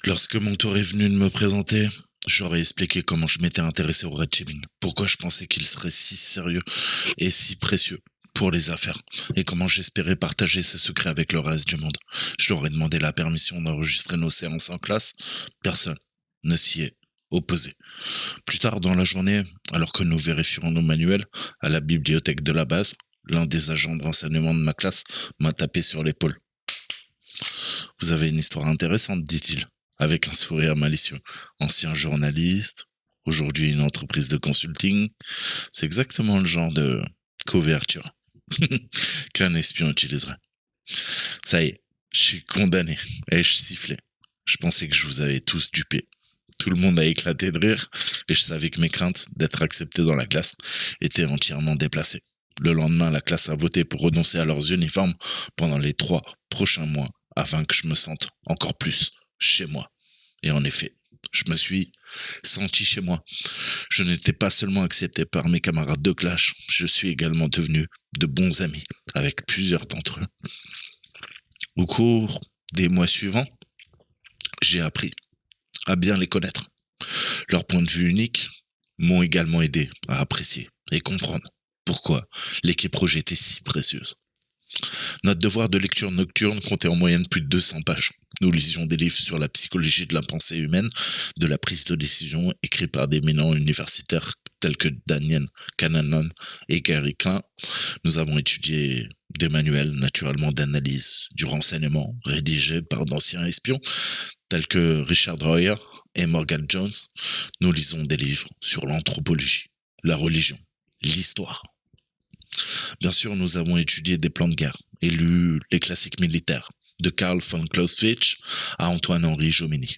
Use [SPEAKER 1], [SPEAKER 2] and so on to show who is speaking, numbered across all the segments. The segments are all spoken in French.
[SPEAKER 1] Lorsque mon tour est venu de me présenter, j'aurais expliqué comment je m'étais intéressé au red teaming, pourquoi je pensais qu'il serait si sérieux et si précieux pour les affaires, et comment j'espérais partager ces secrets avec le reste du monde. Je leur ai demandé la permission d'enregistrer nos séances en classe. Personne ne s'y est opposé. Plus tard dans la journée, alors que nous vérifions nos manuels à la bibliothèque de la base, l'un des agents de renseignement de ma classe m'a tapé sur l'épaule. Vous avez une histoire intéressante, dit-il, avec un sourire malicieux. Ancien journaliste, aujourd'hui une entreprise de consulting. C'est exactement le genre de couverture qu'un espion utiliserait. Ça y est, je suis condamné. Et je sifflais. Je pensais que je vous avais tous dupés. Tout le monde a éclaté de rire et je savais que mes craintes d'être accepté dans la classe étaient entièrement déplacées. Le lendemain, la classe a voté pour renoncer à leurs uniformes pendant les 3 prochains mois afin que je me sente encore plus chez moi. Et en effet, je me suis senti chez moi. Je n'étais pas seulement accepté par mes camarades de classe, je suis également devenu de bons amis avec plusieurs d'entre eux. Au cours des mois suivants, j'ai appris à bien les connaître. Leurs points de vue uniques m'ont également aidé à apprécier et comprendre pourquoi l'équipe projet était si précieuse. Notre devoir de lecture nocturne comptait en moyenne plus de 200 pages. Nous lisions des livres sur la psychologie de la pensée humaine, de la prise de décision, écrits par d'éminents universitaires tels que Daniel Kahneman et Gary Klein. Nous avons étudié des manuels, naturellement, d'analyse du renseignement, rédigés par d'anciens espions, tels que Richard Royer et Morgan Jones. Nous lisons des livres sur l'anthropologie, la religion, l'histoire. Bien sûr, nous avons étudié des plans de guerre et lu les classiques militaires, de Karl von Clausewitz à Antoine-Henri Jomini.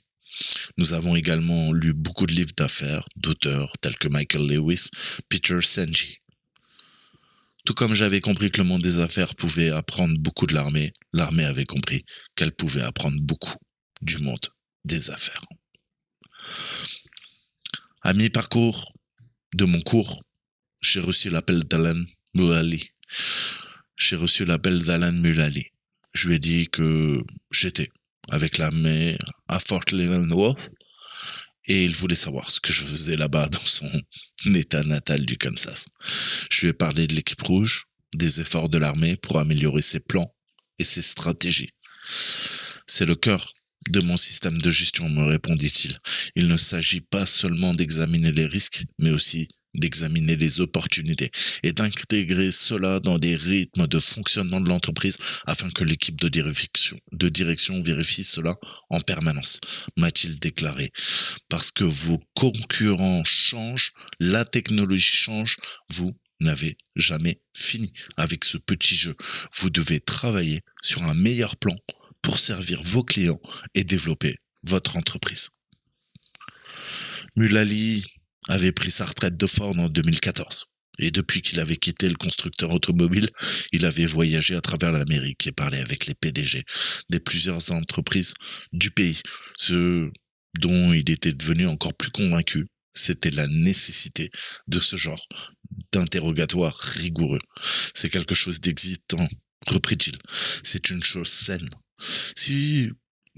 [SPEAKER 1] Nous avons également lu beaucoup de livres d'affaires d'auteurs tels que Michael Lewis, Peter Senge. Tout comme j'avais compris que le monde des affaires pouvait apprendre beaucoup de l'armée, l'armée avait compris qu'elle pouvait apprendre beaucoup du monde des affaires. À mi-parcours de mon cours, j'ai reçu l'appel d'Alan Mulally. Je lui ai dit que j'étais avec l'armée à Fort Leavenworth et il voulait savoir ce que je faisais là-bas dans son état natal du Kansas. Je lui ai parlé de l'équipe rouge, des efforts de l'armée pour améliorer ses plans et ses stratégies. C'est le cœur de mon système de gestion, me répondit-il. Il ne s'agit pas seulement d'examiner les risques, mais aussi d'examiner les opportunités et d'intégrer cela dans des rythmes de fonctionnement de l'entreprise afin que l'équipe de direction vérifie cela en permanence, m'a-t-il déclaré. Parce que vos concurrents changent, la technologie change, vous n'avez jamais fini avec ce petit jeu. Vous devez travailler sur un meilleur plan pour servir vos clients et développer votre entreprise. Mulally avait pris sa retraite de Ford en 2014. Et depuis qu'il avait quitté le constructeur automobile, il avait voyagé à travers l'Amérique et parlé avec les PDG des plusieurs entreprises du pays. Ce dont il était devenu encore plus convaincu, c'était la nécessité de ce genre d'interrogatoire rigoureux. C'est quelque chose d'excitant, reprit-il. C'est une chose saine. Si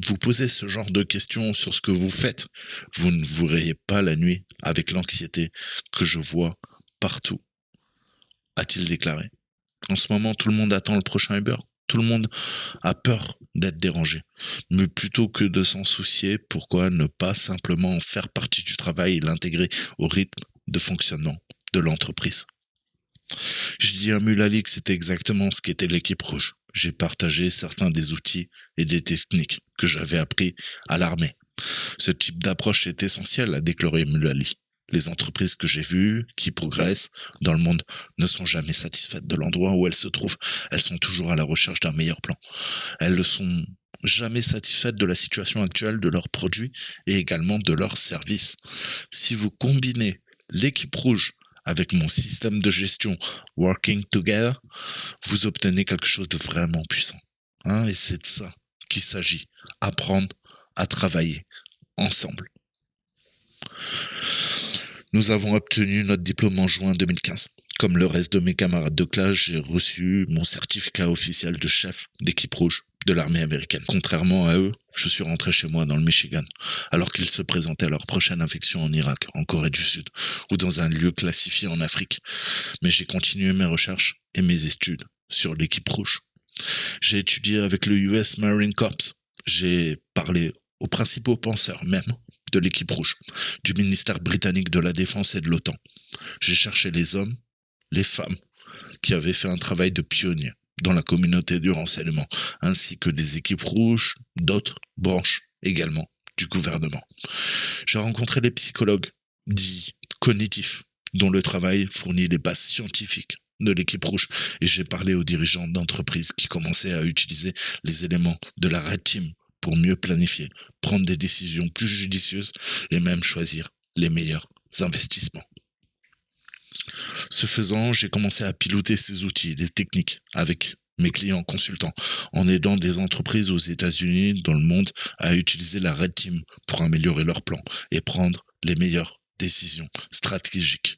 [SPEAKER 1] vous posez ce genre de questions sur ce que vous faites, vous ne vous réveillez pas la nuit avec l'anxiété que je vois partout, a-t-il déclaré. En ce moment, tout le monde attend le prochain Uber. Tout le monde a peur d'être dérangé. Mais plutôt que de s'en soucier, pourquoi ne pas simplement en faire partie du travail et l'intégrer au rythme de fonctionnement de l'entreprise? Je dis à Mulally que c'était exactement ce qu'était l'équipe rouge. J'ai partagé certains des outils et des techniques que j'avais appris à l'armée. Ce type d'approche est essentiel, a déclaré Mulally. Les entreprises que j'ai vues, qui progressent dans le monde, ne sont jamais satisfaites de l'endroit où elles se trouvent. Elles sont toujours à la recherche d'un meilleur plan. Elles ne sont jamais satisfaites de la situation actuelle de leurs produits et également de leurs services. Si vous combinez l'équipe rouge avec mon système de gestion Working Together, vous obtenez quelque chose de vraiment puissant. Et c'est de ça qu'il s'agit. Apprendre à travailler ensemble. Nous avons obtenu notre diplôme en juin 2015. Comme le reste de mes camarades de classe, j'ai reçu mon certificat officiel de chef d'équipe rouge de l'armée américaine. Contrairement à eux, je suis rentré chez moi dans le Michigan, alors qu'ils se présentaient à leur prochaine infection en Irak, en Corée du Sud, ou dans un lieu classifié en Afrique. Mais j'ai continué mes recherches et mes études sur l'équipe rouge. J'ai étudié avec le US Marine Corps. J'ai parlé aux principaux penseurs même de l'équipe rouge, du ministère britannique de la Défense et de l'OTAN. J'ai cherché les hommes, les femmes, qui avaient fait un travail de pionnier dans la communauté du renseignement, ainsi que des équipes rouges d'autres branches également du gouvernement. J'ai rencontré les psychologues dits cognitifs, dont le travail fournit les bases scientifiques de l'équipe rouge, et j'ai parlé aux dirigeants d'entreprises qui commençaient à utiliser les éléments de la Red Team pour mieux planifier, prendre des décisions plus judicieuses et même choisir les meilleurs investissements. Ce faisant, j'ai commencé à piloter ces outils, les techniques, avec mes clients consultants, en aidant des entreprises aux États-Unis, dans le monde, à utiliser la Red Team pour améliorer leurs plans et prendre les meilleures décisions stratégiques.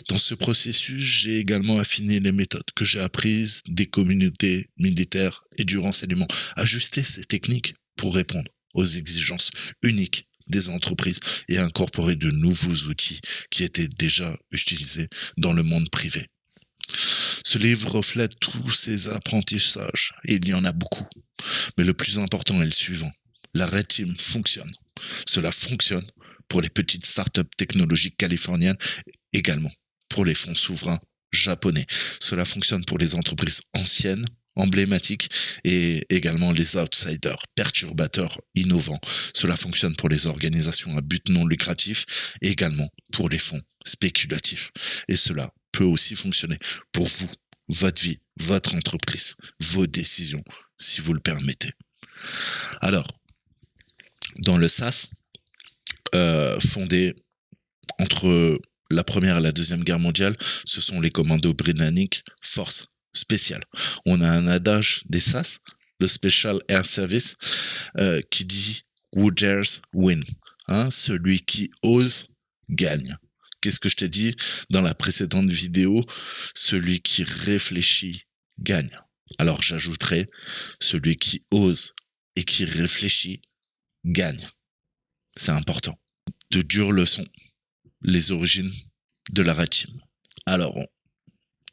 [SPEAKER 1] Dans ce processus, j'ai également affiné les méthodes que j'ai apprises des communautés militaires et du renseignement, ajuster ces techniques pour répondre aux exigences uniques des entreprises et incorporer de nouveaux outils qui étaient déjà utilisés dans le monde privé. Ce livre reflète tous ces apprentissages, et il y en a beaucoup. Mais le plus important est le suivant. La Red Team fonctionne. Cela fonctionne pour les petites startups technologiques californiennes, également pour les fonds souverains japonais. Cela fonctionne pour les entreprises anciennes, emblématiques, et également les outsiders, perturbateurs, innovants. Cela fonctionne pour les organisations à but non lucratif, et également pour les fonds spéculatifs. Et cela peut aussi fonctionner pour vous, votre vie, votre entreprise, vos décisions, si vous le permettez. Alors, dans le SAS, fondé entre la Première et la Deuxième Guerre mondiale, ce sont les commandos britanniques, forces spéciales. On a un adage des SAS, le Special Air Service, qui dit « Who dares win ». Celui qui ose gagne. Qu'est-ce que je t'ai dit dans la précédente vidéo? Celui qui réfléchit gagne. Alors j'ajouterai, celui qui ose et qui réfléchit gagne. C'est important. De dures leçons, les origines de la Red Team. Alors,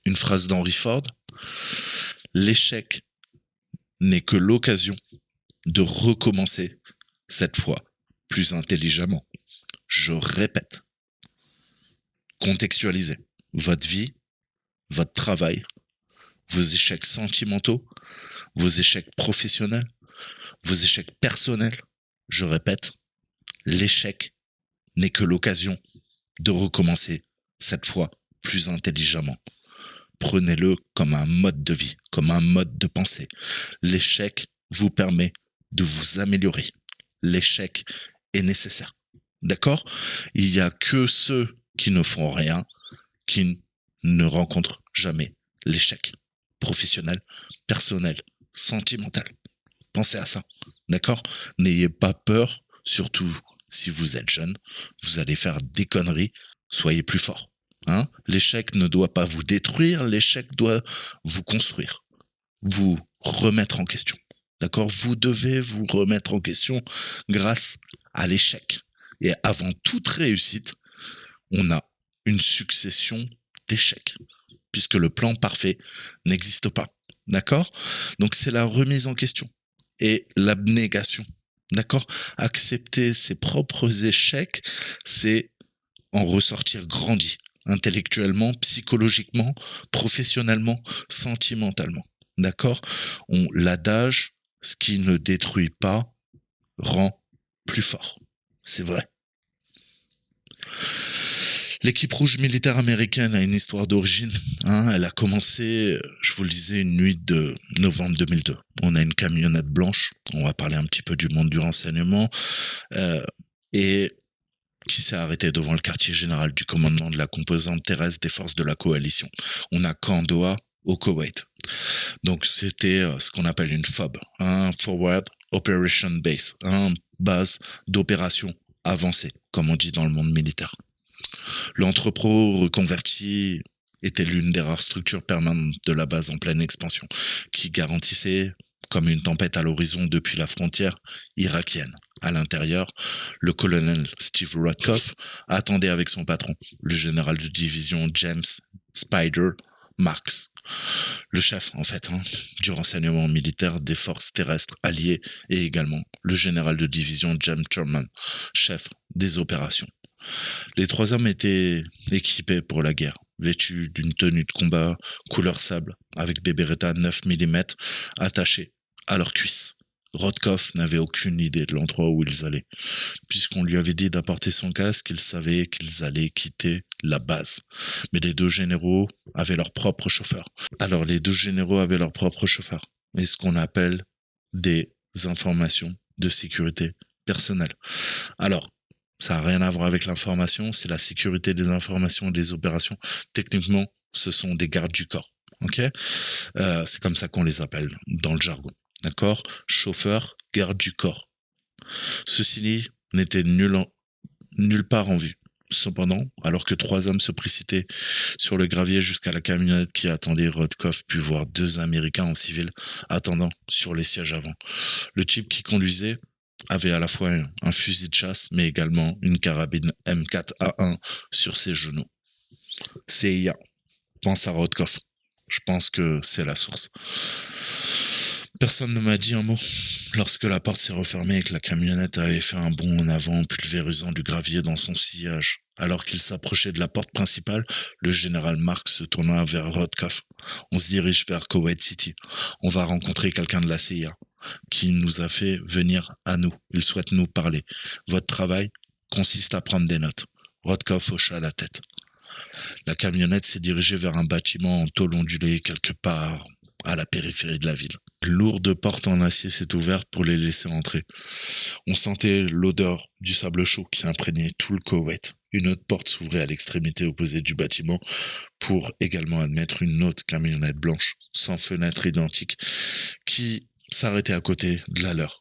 [SPEAKER 1] une phrase d'Henry Ford, l'échec n'est que l'occasion de recommencer cette fois plus intelligemment. Je répète, contextualisez votre vie, votre travail, vos échecs sentimentaux, vos échecs professionnels, vos échecs personnels. Je répète, l'échec n'est que l'occasion de recommencer cette fois plus intelligemment. Prenez-le comme un mode de vie, comme un mode de pensée. L'échec vous permet de vous améliorer. L'échec est nécessaire. D'accord? Il n'y a que ceux qui ne font rien, qui ne rencontrent jamais l'échec. Professionnel, personnel, sentimental. Pensez à ça. D'accord? N'ayez pas peur, surtout si vous êtes jeune, vous allez faire des conneries, soyez plus fort. L'échec ne doit pas vous détruire, l'échec doit vous construire, vous remettre en question. D'accord? Vous devez vous remettre en question grâce à l'échec. Et avant toute réussite, on a une succession d'échecs, puisque le plan parfait n'existe pas. D'accord? Donc c'est la remise en question et l'abnégation. D'accord? Accepter ses propres échecs, c'est en ressortir grandi, intellectuellement, psychologiquement, professionnellement, sentimentalement. D'accord? L'adage, ce qui ne détruit pas rend plus fort. C'est vrai. L'équipe rouge militaire américaine a une histoire d'origine. Elle a commencé, je vous le disais, une nuit de novembre 2002. On a une camionnette blanche. On va parler un petit peu du monde du renseignement. Et qui s'est arrêté devant le quartier général du commandement de la composante terrestre des forces de la coalition. On a Kandoa au Koweït. Donc c'était ce qu'on appelle une FOB, Forward Operation Base, base d'opération avancée, comme on dit dans le monde militaire. L'entrepôt reconverti était l'une des rares structures permanentes de la base en pleine expansion, qui garantissait comme une tempête à l'horizon depuis la frontière irakienne. À l'intérieur, le colonel Steve Rotkoff attendait avec son patron, le général de division James Spider Marks, le chef, en fait, du renseignement militaire des forces terrestres alliées et également le général de division James Sherman, chef des opérations. Les trois hommes étaient équipés pour la guerre, vêtus d'une tenue de combat couleur sable avec des Beretta 9 mm attachés à leurs cuisses. Rotkoff n'avait aucune idée de l'endroit où ils allaient. Puisqu'on lui avait dit d'apporter son casque, il savait qu'ils allaient quitter la base. Mais les deux généraux avaient leur propre chauffeur. Alors les deux généraux avaient leur propre chauffeur. Et ce qu'on appelle des informations de sécurité personnelle. Alors, ça n'a rien à voir avec l'information, c'est la sécurité des informations et des opérations. Techniquement, ce sont des gardes du corps. Ok, c'est comme ça qu'on les appelle dans le jargon. D'accord, chauffeur, garde du corps. Ceci n'était nulle part en vue. Cependant, alors que trois hommes se précipitaient sur le gravier jusqu'à la camionnette qui attendait, Rotkoff put voir deux Américains en civil attendant sur les sièges avant. Le type qui conduisait avait à la fois un fusil de chasse, mais également une carabine M4A1 sur ses genoux. CIA, pense à Rotkoff. Je pense que c'est la source. Personne ne m'a dit un mot. Lorsque la porte s'est refermée et que la camionnette avait fait un bond en avant, pulvérisant du gravier dans son sillage. Alors qu'il s'approchait de la porte principale, le général Mark se tourna vers Rotkoff. On se dirige vers Kuwait City. On va rencontrer quelqu'un de la CIA qui nous a fait venir à nous. Il souhaite nous parler. Votre travail consiste à prendre des notes. Rotkoff hocha la tête. La camionnette s'est dirigée vers un bâtiment en tôle ondulée quelque part à la périphérie de la ville. Une lourde porte en acier s'est ouverte pour les laisser entrer. On sentait l'odeur du sable chaud qui imprégnait tout le Koweït. Une autre porte s'ouvrait à l'extrémité opposée du bâtiment pour également admettre une autre camionnette blanche, sans fenêtre identique, qui s'arrêtait à côté de la leur.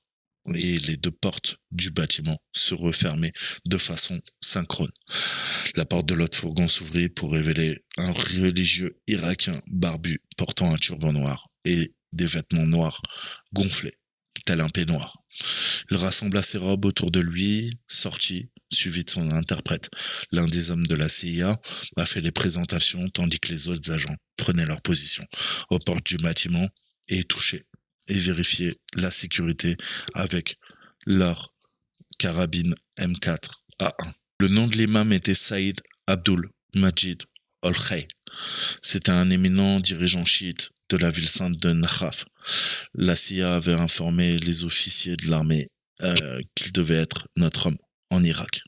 [SPEAKER 1] Et les deux portes du bâtiment se refermaient de façon synchrone. La porte de l'autre fourgon s'ouvrit pour révéler un religieux irakien barbu portant un turban noir et des vêtements noirs gonflés, tel un peignoir. Il rassembla ses robes autour de lui, sortit, suivi de son interprète. L'un des hommes de la CIA a fait les présentations tandis que les autres agents prenaient leur position aux portes du bâtiment et touchaient et vérifiaient la sécurité avec leur carabine M4A1. Le nom de l'imam était Saïd Abdul Majid Al-Khay. C'était un éminent dirigeant chiite de la ville sainte de Najaf. La CIA avait informé les officiers de l'armée qu'il devait être notre homme en Irak.